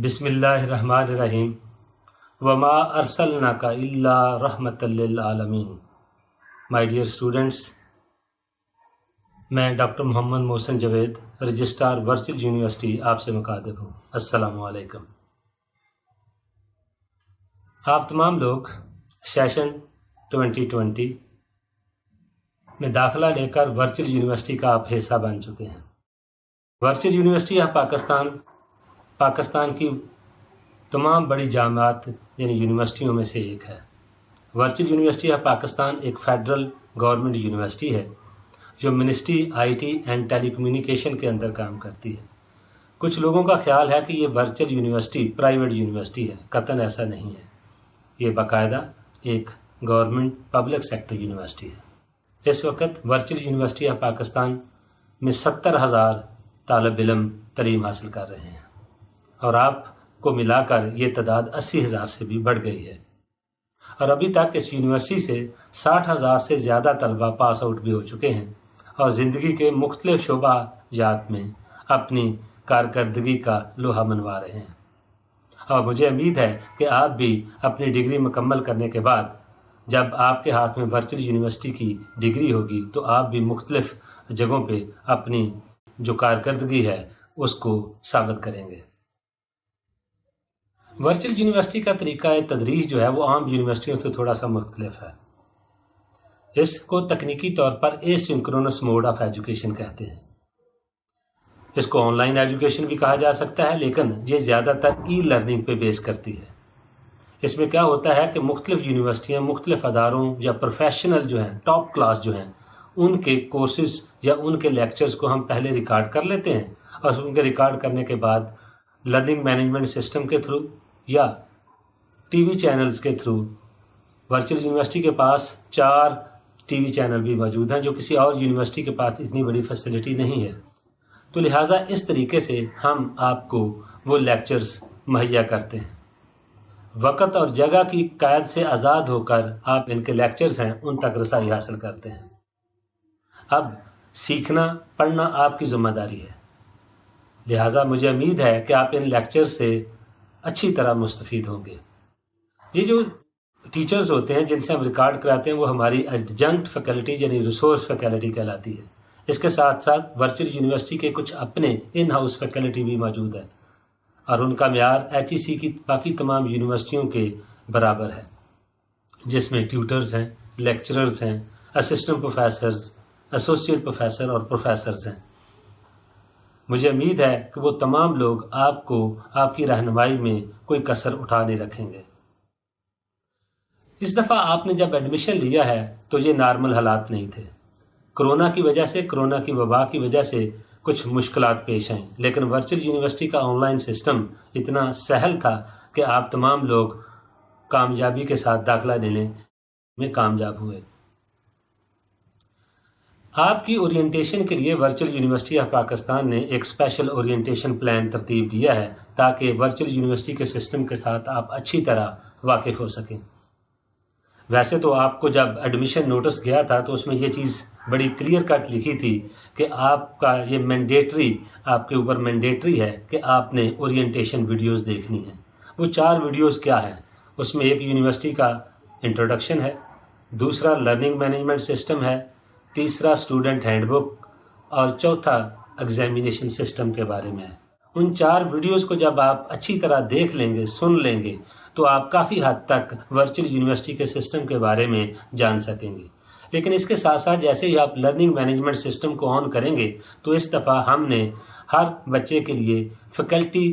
بسم اللہ الرحمن الرحیم وما ارسلناک الا رحمۃ للعالمین۔ مائی ڈیئر اسٹوڈنٹس، میں doctor Muhammad Mohsin Javed, registrar virtual university آپ سے مخاطب ہوں۔ السلام علیکم۔ آپ تمام لوگ سیشن 2020 میں داخلہ لے کر ورچوئل یونیورسٹی کا آپ حصہ بن چکے ہیں۔ ورچوئل یونیورسٹی آف پاکستان کی تمام بڑی جامعات یعنی یونیورسٹیوں میں سے ایک ہے۔ ورچوئل یونیورسٹی آف پاکستان ایک فیڈرل گورنمنٹ یونیورسٹی ہے جو ministry I T and telecommunication کے اندر کام کرتی ہے۔ کچھ لوگوں کا خیال ہے کہ یہ ورچوئل یونیورسٹی پرائیویٹ یونیورسٹی ہے، قطعاً ایسا نہیں ہے۔ یہ باقاعدہ ایک گورنمنٹ پبلک سیکٹر یونیورسٹی ہے۔ اس وقت ورچوئل یونیورسٹی آف پاکستان میں 70,000 طالب علم تعلیم حاصل کر رہے ہیں، اور آپ کو ملا کر یہ تعداد 80,000 سے بھی بڑھ گئی ہے، اور ابھی تک اس یونیورسٹی سے 60,000 سے زیادہ طلبہ پاس آؤٹ بھی ہو چکے ہیں اور زندگی کے مختلف شعبہ جات میں اپنی کارکردگی کا لوہا منوا رہے ہیں۔ اور مجھے امید ہے کہ آپ بھی اپنی ڈگری مکمل کرنے کے بعد جب آپ کے ہاتھ میں ورچوئل یونیورسٹی کی ڈگری ہوگی تو آپ بھی مختلف جگہوں پہ اپنی جو کارکردگی ہے اس کو ثابت کریں گے۔ ورچوئل یونیورسٹی کا طریقہ تدریس جو ہے وہ عام یونیورسٹیوں سے تھوڑا سا مختلف ہے۔ اس کو تکنیکی طور پر اے سنکرونس موڈ آف ایجوکیشن کہتے ہیں۔ اس کو آن لائن ایجوکیشن بھی کہا جا سکتا ہے، لیکن یہ زیادہ تر ای لرننگ پہ بیس کرتی ہے۔ اس میں کیا ہوتا ہے کہ مختلف یونیورسٹیاں مختلف اداروں یا پروفیشنل جو ہیں، ٹاپ کلاس جو ہیں، ان کے کورسز یا ان کے لیکچرز کو ہم پہلے ریکارڈ کر لیتے ہیں، اور ان کے ریکارڈ کرنے کے بعد لرننگ مینجمنٹ سسٹم کے تھرو یا ٹی وی چینلز کے تھرو، ورچوئل یونیورسٹی کے پاس 4 ٹی وی چینل بھی موجود ہیں جو کسی اور یونیورسٹی کے پاس اتنی بڑی فیسلٹی نہیں ہے، تو لہٰذا اس طریقے سے ہم آپ کو وہ لیکچرز مہیا کرتے ہیں۔ وقت اور جگہ کی قید سے آزاد ہو کر آپ ان کے لیکچرز ہیں ان تک رسائی حاصل کرتے ہیں۔ اب سیکھنا پڑھنا آپ کی ذمہ داری ہے، لہٰذا مجھے امید ہے کہ آپ ان لیکچر سے اچھی طرح مستفید ہوں گے۔ یہ جو ٹیچرز ہوتے ہیں جن سے ہم ریکارڈ کراتے ہیں وہ ہماری ایڈجنکٹ فیکلٹی یعنی ریسورس فیکلٹی کہلاتی ہے۔ اس کے ساتھ ساتھ ورچوئل یونیورسٹی کے کچھ اپنے ان ہاؤس فیکلٹی بھی موجود ہے، اور ان کا معیار HEC کی باقی تمام یونیورسٹیوں کے برابر ہے، جس میں ٹیوٹرز ہیں، لیکچررز ہیں، اسسٹنٹ پروفیسرز، ایسوسیٹ پروفیسر اور پروفیسرز ہیں۔ مجھے امید ہے کہ وہ تمام لوگ آپ کو آپ کی رہنمائی میں کوئی کسر اٹھا نہیں رکھیں گے۔ اس دفعہ آپ نے جب ایڈمیشن لیا ہے تو یہ نارمل حالات نہیں تھے۔ کرونا کی وبا کی وجہ سے کچھ مشکلات پیش آئیں، لیکن ورچوئل یونیورسٹی کا آن لائن سسٹم اتنا سہل تھا کہ آپ تمام لوگ کامیابی کے ساتھ داخلہ لینے میں کامیاب ہوئے۔ آپ کی اورینٹیشن کے لیے ورچوئل یونیورسٹی آف پاکستان نے ایک اسپیشل اورینٹیشن پلان ترتیب دیا ہے تاکہ ورچوئل یونیورسٹی کے سسٹم کے ساتھ آپ اچھی طرح واقف ہو سکیں۔ ویسے تو آپ کو جب ایڈمیشن نوٹس گیا تھا تو اس میں یہ چیز بڑی کلیئر کٹ لکھی تھی کہ آپ کا یہ آپ کے اوپر مینڈیٹری ہے کہ آپ نے اورینٹیشن ویڈیوز دیکھنی ہیں۔ وہ 4 ویڈیوز کیا ہیں؟ اس میں ایک یونیورسٹی کا انٹروڈکشن ہے، دوسرا لرننگ مینجمنٹ سسٹم ہے، تیسرا اسٹوڈنٹ ہینڈ بک، اور چوتھا ایگزامینیشن سسٹم کے بارے میں ہے۔ ان 4 ویڈیوز کو جب آپ اچھی طرح دیکھ لیں گے، سن لیں گے، تو آپ کافی حد تک ورچوئل یونیورسٹی کے سسٹم کے بارے میں جان سکیں گے۔ لیکن اس کے ساتھ ساتھ جیسے ہی آپ لرننگ مینجمنٹ سسٹم کو آن کریں گے تو اس دفعہ ہم نے ہر بچے کے لیے فیکلٹی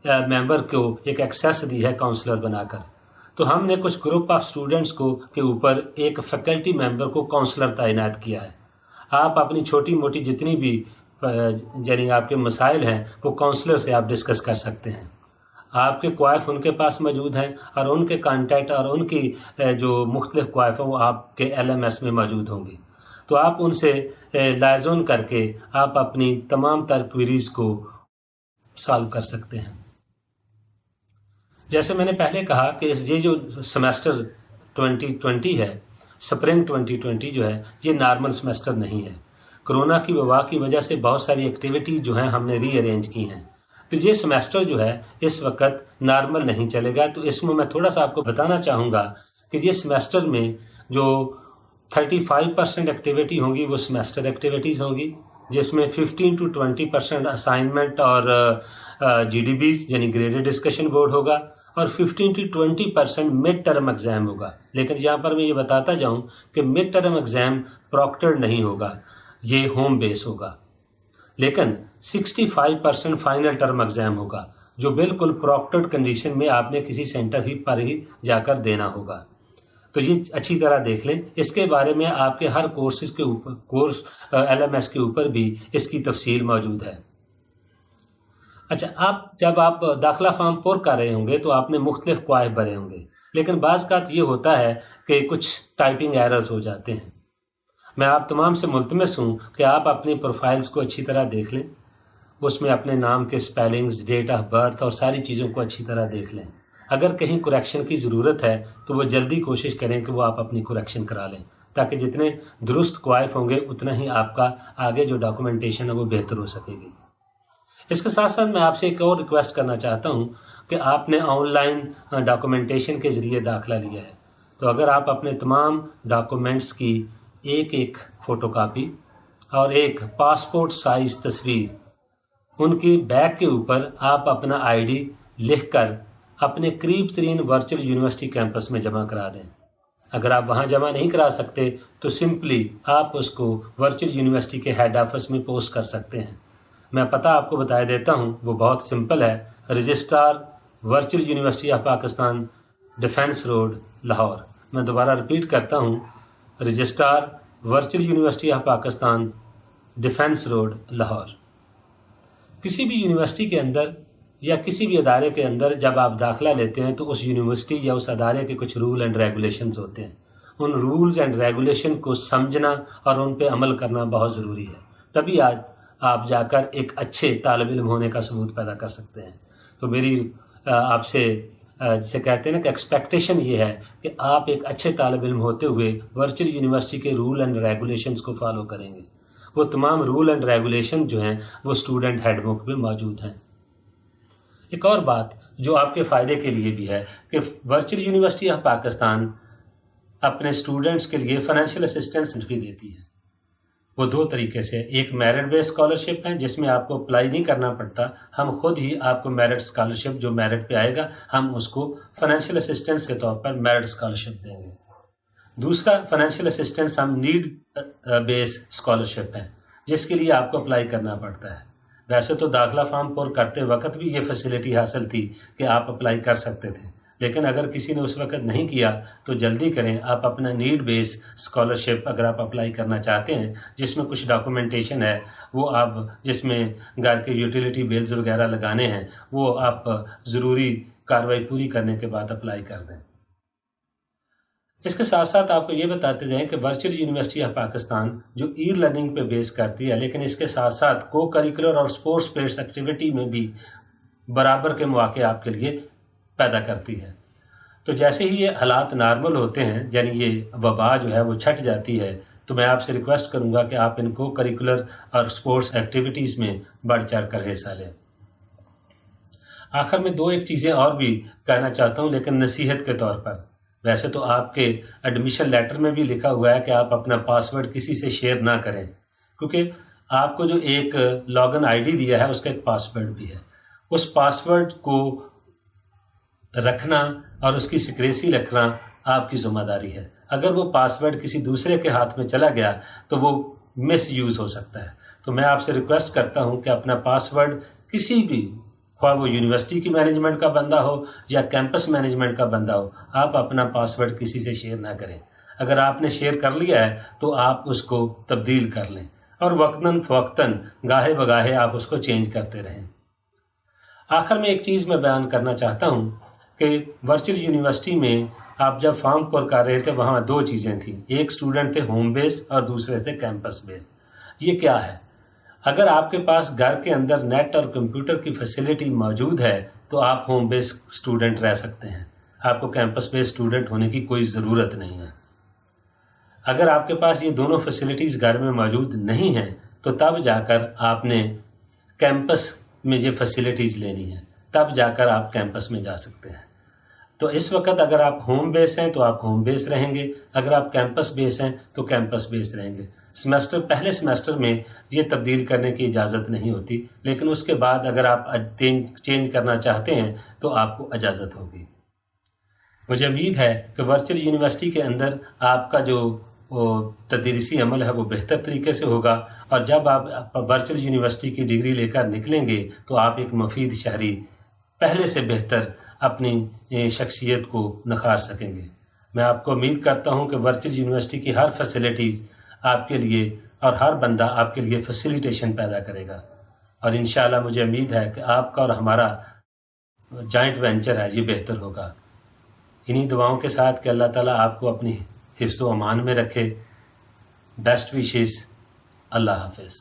ممبر کو ایک ایکسیس دی ہے کاؤنسلر بنا کر۔ تو ہم نے کچھ گروپ آف اسٹوڈنٹس کے اوپر ایک فیکلٹی ممبر کو کاؤنسلر تعینات کیا ہے۔ آپ اپنی چھوٹی موٹی جتنی بھی یعنی آپ کے مسائل ہیں وہ کاؤنسلر سے آپ ڈسکس کر سکتے ہیں۔ آپ کے کوائف ان کے پاس موجود ہیں، اور ان کے کانٹیکٹ اور ان کی جو مختلف کوائف ہیں وہ آپ کے LMS میں موجود ہوں گی، تو آپ ان سے لائزون کر کے آپ اپنی تمام تر کوئریز کو سالو کر سکتے ہیں۔ جیسے میں نے پہلے کہا کہ یہ جو سیمسٹر 2020 ہے، سپرنگ 2020 جو ہے، یہ نارمل سیمسٹر نہیں ہے۔ کرونا کی وبا کی وجہ سے بہت ساری ایکٹیویٹی جو ہیں ہم نے ری ارینج کی ہیں تو یہ سیمیسٹر جو ہے اس وقت نارمل نہیں چلے گا. تو اس میں تھوڑا سا آپ کو بتانا چاہوں گا کہ یہ سیمیسٹر میں جو 35% ایکٹیویٹی ہوں گی وہ سیمیسٹر ایکٹیویٹیز ہوں گی، جس میں 15 to 20% اسائنمنٹ اور GDBs یعنی گریڈڈ ڈسکشن بورڈ ہوگا، اور 15 to 20% مڈ ٹرم ایگزام ہوگا. لیکن یہاں پر میں یہ بتاتا جاؤں کہ مڈ ٹرم ایگزام پروکٹرڈ نہیں ہوگا، یہ ہوم بیس ہوگا. لیکن 65% فائنل ٹرم ایگزام ہوگا، جو بالکل پروکٹرڈ کنڈیشن میں آپ نے کسی سینٹر ہی پر ہی جا کر دینا ہوگا. تو یہ اچھی طرح دیکھ لیں. اس کے بارے میں آپ کے ہر کورسز کے اوپر LMS کے اوپر بھی اس کی تفصیل موجود ہے. اچھا، جب آپ داخلہ فارم پر کر رہے ہوں گے تو آپ نے مختلف کوائف بھرے ہوں گے، لیکن بعض اوقات یہ ہوتا ہے کہ کچھ ٹائپنگ ایررز ہو جاتے ہیں. میں آپ تمام سے ملتمس ہوں کہ آپ اپنی پروفائلز کو اچھی طرح دیکھ لیں، اس میں اپنے نام کے سپیلنگز، ڈیٹ آف برتھ اور ساری چیزوں کو اچھی طرح دیکھ لیں. اگر کہیں کریکشن کی ضرورت ہے تو وہ جلدی کوشش کریں کہ وہ آپ اپنی کریکشن کرا لیں، تاکہ جتنے درست کوائف ہوں گے اتنا ہی آپ کا آگے جو ڈاکومنٹیشن ہے وہ بہتر ہو سکے گی. اس کے ساتھ ساتھ میں آپ سے ایک اور ریکویسٹ کرنا چاہتا ہوں کہ آپ نے آن لائن ڈاکومنٹیشن کے ذریعے داخلہ لیا ہے، تو اگر آپ اپنے تمام ڈاکومنٹس کی ایک فوٹو کاپی اور ایک پاسپورٹ سائز تصویر، ان کی بیک کے اوپر آپ اپنا ID لکھ کر اپنے قریب ترین ورچوئل یونیورسٹی کیمپس میں جمع کرا دیں. اگر آپ وہاں جمع نہیں کرا سکتے تو سمپلی آپ اس کو ورچوئل یونیورسٹی کے ہیڈ آفس میں پوسٹ کر سکتے ہیں. میں پتہ آپ کو بتا دیتا ہوں، وہ بہت سمپل ہے. Registrar virtual university of Pakistan, defence road, Lahore. میں دوبارہ ریپیٹ کرتا ہوں، registrar virtual university of Pakistan, defence road, Lahore. کسی بھی یونیورسٹی کے اندر یا کسی بھی ادارے کے اندر جب آپ داخلہ لیتے ہیں تو اس یونیورسٹی یا اس ادارے کے کچھ رول اینڈ ریگولیشنز ہوتے ہیں. ان رولز اینڈ ریگولیشن کو سمجھنا اور ان پہ عمل کرنا بہت ضروری ہے، تبھی آج آپ جا کر ایک اچھے طالب علم ہونے کا ثبوت پیدا کر سکتے ہیں. تو میری آپ سے جسے کہتے ہیں نا کہ ایکسپیکٹیشن یہ ہے کہ آپ ایک اچھے طالب علم ہوتے ہوئے ورچوئل یونیورسٹی کے رول اینڈ ریگولیشنز کو فالو کریں گے. وہ تمام رول اینڈ ریگولیشن جو ہیں وہ اسٹوڈنٹ ہیڈ بک میں موجود ہیں. ایک اور بات جو آپ کے فائدے کے لیے بھی ہے کہ ورچوئل یونیورسٹی آف پاکستان اپنے اسٹوڈنٹس کے لیے فائنینشیل اسسٹنس بھی دیتی ہے. وہ دو طریقے سے، ایک میرٹ بیس اسکالرشپ ہے جس میں آپ کو اپلائی نہیں کرنا پڑتا، ہم خود ہی آپ کو میرٹ اسکالرشپ جو میرٹ پہ آئے گا ہم اس کو فائنینشیل اسسٹنس کے طور پر میرٹ اسکالرشپ دیں گے. دوسرا فائنینشیل اسسٹنس ہم نیڈ بیس اسکالرشپ ہے جس کے لیے آپ کو اپلائی کرنا پڑتا ہے. ویسے تو داخلہ فارم پر کرتے وقت بھی یہ فیسلٹی حاصل تھی کہ آپ اپلائی کر سکتے تھے، لیکن اگر کسی نے اس وقت نہیں کیا تو جلدی کریں. آپ اپنا نیڈ بیس اسکالرشپ اگر آپ اپلائی کرنا چاہتے ہیں جس میں کچھ ڈاکومنٹیشن ہے، وہ آپ جس میں گھر کے یوٹیلیٹی بلز وغیرہ لگانے ہیں، وہ آپ ضروری کارروائی پوری کرنے کے بعد اپلائی کر دیں. اس کے ساتھ ساتھ آپ کو یہ بتاتے جائیں کہ ورچوئل یونیورسٹی آف پاکستان جو ای لرننگ پہ بیس کرتی ہے، لیکن اس کے ساتھ ساتھ کو کریکولر اور اسپورٹس بیسڈ ایکٹیویٹی میں بھی برابر کے مواقع آپ کے لیے پیدا کرتی ہے. تو جیسے ہی یہ حالات نارمل ہوتے ہیں، یعنی یہ وبا جو ہے وہ چھٹ جاتی ہے، تو میں آپ سے ریکویسٹ کروں گا کہ آپ ان کو کریکولر اور اسپورٹس ایکٹیویٹیز میں بڑھ چڑھ کر حصہ لیں. آخر میں ایک چیزیں اور بھی کہنا چاہتا ہوں، لیکن نصیحت کے طور پر. ویسے تو آپ کے ایڈمیشن لیٹر میں بھی لکھا ہوا ہے کہ آپ اپنا پاسورڈ کسی سے شیئر نہ کریں، کیونکہ آپ کو جو ایک لاگن ID دیا ہے اس کا ایک پاسورڈ بھی ہے. اس پاسورڈ کو رکھنا اور اس کی سیکریسی رکھنا آپ کی ذمہ داری ہے. اگر وہ پاسورڈ کسی دوسرے کے ہاتھ میں چلا گیا تو وہ مس یوز ہو سکتا ہے. تو میں آپ سے ریکویسٹ کرتا ہوں کہ اپنا پاسورڈ کسی بھی، خواہ وہ یونیورسٹی کی مینجمنٹ کا بندہ ہو یا کیمپس مینجمنٹ کا بندہ ہو، آپ اپنا پاسورڈ کسی سے شیئر نہ کریں. اگر آپ نے شیئر کر لیا ہے تو آپ اس کو تبدیل کر لیں اور وقتاً فوقتاً گاہے بگاہے آپ اس کو چینج کرتے رہیں. آخر میں ایک چیز میں بیان کرنا چاہتا ہوں کہ ورچوئل یونیورسٹی میں آپ جب فارم پر کر رہے تھے وہاں دو چیزیں تھیں، ایک اسٹوڈنٹ تھے ہوم بیس اور دوسرے تھے کیمپس بیس. یہ کیا ہے؟ اگر آپ کے پاس گھر کے اندر نیٹ اور کمپیوٹر کی فیسلٹی موجود ہے تو آپ ہوم بیس اسٹوڈنٹ رہ سکتے ہیں، آپ کو کیمپس بیس اسٹوڈنٹ ہونے کی کوئی ضرورت نہیں ہے. اگر آپ کے پاس یہ دونوں فیسلٹیز گھر میں موجود نہیں ہیں تو تب جا کر آپ نے کیمپس میں یہ فیسلٹیز لینی ہیں، تب جا کر آپ کیمپس میں جا سکتے ہیں۔ تو اس وقت اگر آپ ہوم بیس ہیں تو آپ ہوم بیس رہیں گے، اگر آپ کیمپس بیس ہیں تو کیمپس بیس رہیں گے۔ پہلے سیمسٹر میں یہ تبدیل کرنے کی اجازت نہیں ہوتی، لیکن اس کے بعد اگر آپ چینج کرنا چاہتے ہیں تو آپ کو اجازت ہوگی۔ مجھے امید ہے کہ ورچوئل یونیورسٹی کے اندر آپ کا جو تدریسی عمل ہے وہ بہتر طریقے سے ہوگا، اور جب آپ ورچوئل یونیورسٹی کی ڈگری لے کر نکلیں گے تو آپ ایک مفید شہری پہلے سے بہتر اپنی شخصیت کو نکھار سکیں گے۔ میں آپ کو امید کرتا ہوں کہ ورچوئل یونیورسٹی کی ہر فیسلٹیز آپ کے لیے اور ہر بندہ آپ کے لیے فیسیلیٹیشن پیدا کرے گا، اور انشاءاللہ مجھے امید ہے کہ آپ کا اور ہمارا جوائنٹ وینچر ہے یہ بہتر ہوگا۔ انہی دعاؤں کے ساتھ کہ اللہ تعالیٰ آپ کو اپنی حفظ و امان میں رکھے۔ Best wishes. اللہ حافظ۔